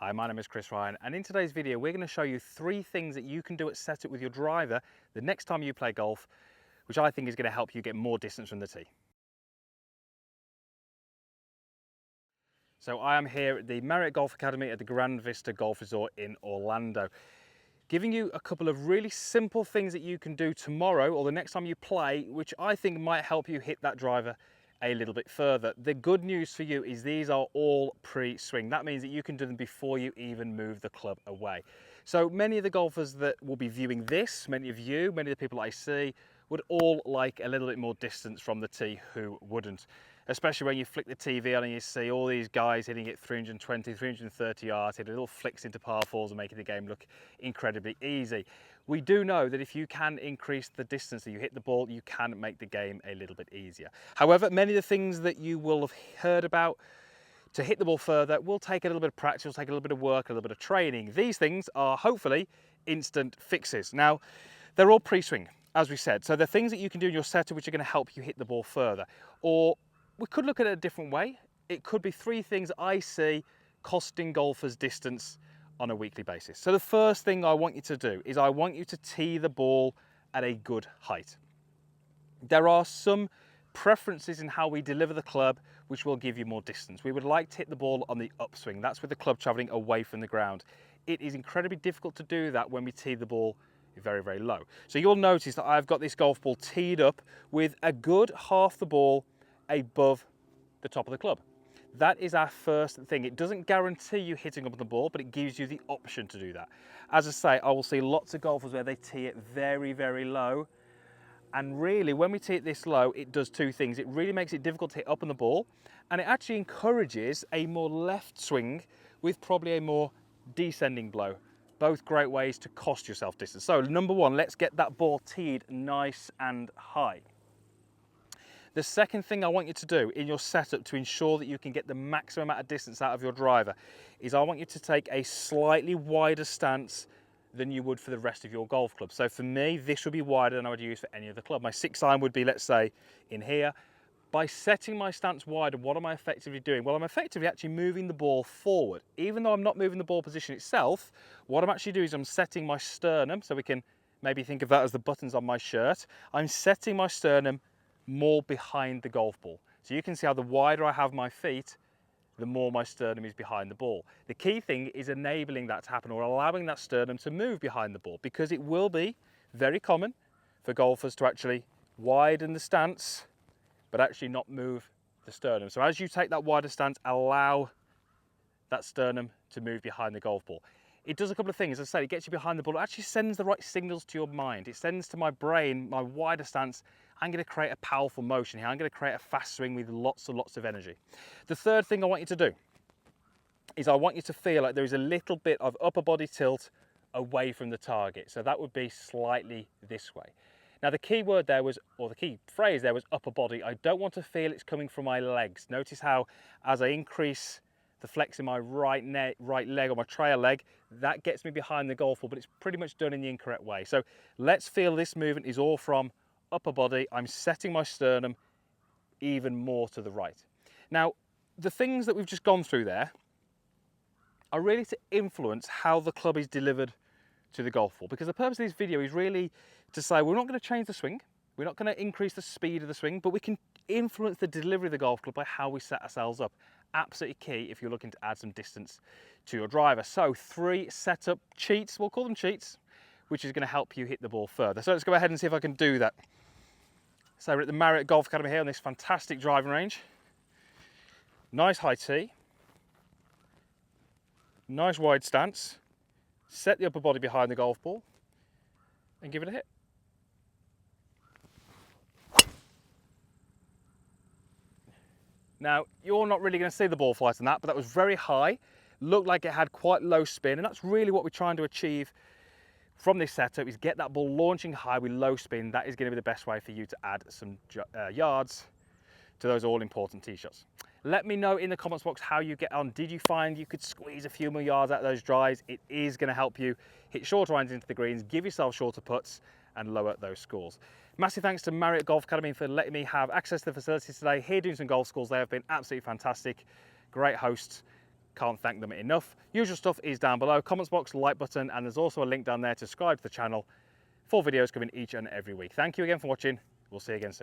Hi, my name is Chris Ryan, and in today's video we're going to show you 3 things that you can do at setup with your driver the next time you play golf, which I think is going to help you get more distance from the tee. So I am here at the Marriott Golf Academy at the Grand Vista Golf Resort in Orlando, giving you a couple of really simple things that you can do tomorrow or the next time you play, which I think might help you hit that driver a little bit further. The good news for you is these are all pre-swing. That means that you can do them before you even move the club away. So many of the golfers that will be viewing this, many of the people I see, would all like a little bit more distance from the tee. Who wouldn't? Especially when you flick the TV on and you see all these guys hitting it 320, 330 yards, hitting little flicks into par fours and making the game look incredibly easy. We do know that if you can increase the distance that you hit the ball, you can make the game a little bit easier. However, many of the things that you will have heard about to hit the ball further will take a little bit of practice, will take a little bit of work, a little bit of training. These things are hopefully instant fixes. Now, they're all pre-swing, as we said. So they're things that you can do in your setup which are going to help you hit the ball further. Or we could look at it a different way. It could be 3 things I see costing golfers distance on a weekly basis. So the first thing I want you to do is I want you to tee the ball at a good height. There are some preferences in how we deliver the club which will give you more distance. We would like to hit the ball on the upswing. That's with the club traveling away from the ground. It is incredibly difficult to do that when we tee the ball very, very low. So you'll notice that I've got this golf ball teed up with a good half the ball above the top of the club. That is our first thing. It doesn't guarantee you hitting up the ball, but it gives you the option to do that. As I say, I will see lots of golfers where they tee it very, very low. And really, when we tee it this low, it does 2 things. It really makes it difficult to hit up on the ball, and it actually encourages a more left swing with probably a more descending blow. Both great ways to cost yourself distance. So number 1, let's get that ball teed nice and high. The second thing I want you to do in your setup to ensure that you can get the maximum amount of distance out of your driver is I want you to take a slightly wider stance than you would for the rest of your golf club. So for me, this would be wider than I would use for any other club. My 6 iron would be, let's say, in here. By setting my stance wider, what am I effectively doing? Well, I'm effectively actually moving the ball forward. Even though I'm not moving the ball position itself, what I'm actually doing is I'm setting my sternum, so we can maybe think of that as the buttons on my shirt. I'm setting my sternum more behind the golf ball. So you can see how the wider I have my feet, the more my sternum is behind the ball. The key thing is enabling that to happen, or allowing that sternum to move behind the ball, because it will be very common for golfers to actually widen the stance, but actually not move the sternum. So as you take that wider stance, allow that sternum to move behind the golf ball. It does a couple of things. As I said, it gets you behind the ball. It actually sends the right signals to your mind. It sends to my brain, my wider stance, I'm going to create a powerful motion here. I'm going to create a fast swing with lots and lots of energy. The third thing I want you to do is I want you to feel like there is a little bit of upper body tilt away from the target. So that would be slightly this way. Now the key word there was, or the key phrase there was upper body. I don't want to feel it's coming from my legs. Notice how as I increase the flex in my right leg or my trail leg, that gets me behind the golf ball, but it's pretty much done in the incorrect way. So let's feel this movement is all from upper body. I'm setting my sternum even more to the right. Now, the things that we've just gone through there are really to influence how the club is delivered to the golf ball, because the purpose of this video is really to say we're not going to change the swing, we're not going to increase the speed of the swing, but we can influence the delivery of the golf club by how we set ourselves up. Absolutely key if you're looking to add some distance to your driver. So 3 setup cheats, we'll call them cheats, which is going to help you hit the ball further. So let's go ahead and see if I can do that. So we're at the Marriott Golf Academy here on this fantastic driving range. Nice high tee. Nice wide stance. Set the upper body behind the golf ball and give it a hit. Now, you're not really going to see the ball flight on that, but that was very high. Looked like it had quite low spin, and that's really what we're trying to achieve from this setup, is get that ball launching high with low spin. That is going to be the best way for you to add some yards to those all-important tee shots. Let me know in the comments box how you get on. Did you find you could squeeze a few more yards out of those drives? It is going to help you hit shorter irons into the greens, give yourself shorter putts, and lower those scores. Massive thanks to Marriott Golf Academy for letting me have access to the facilities today, here doing some golf schools. They have been absolutely fantastic. Great hosts, Can't thank them enough. Usual stuff is down below, comments box, like button, and there's also a link down there to subscribe to the channel. 4 videos coming each and every week. Thank you again for watching. We'll see you again soon.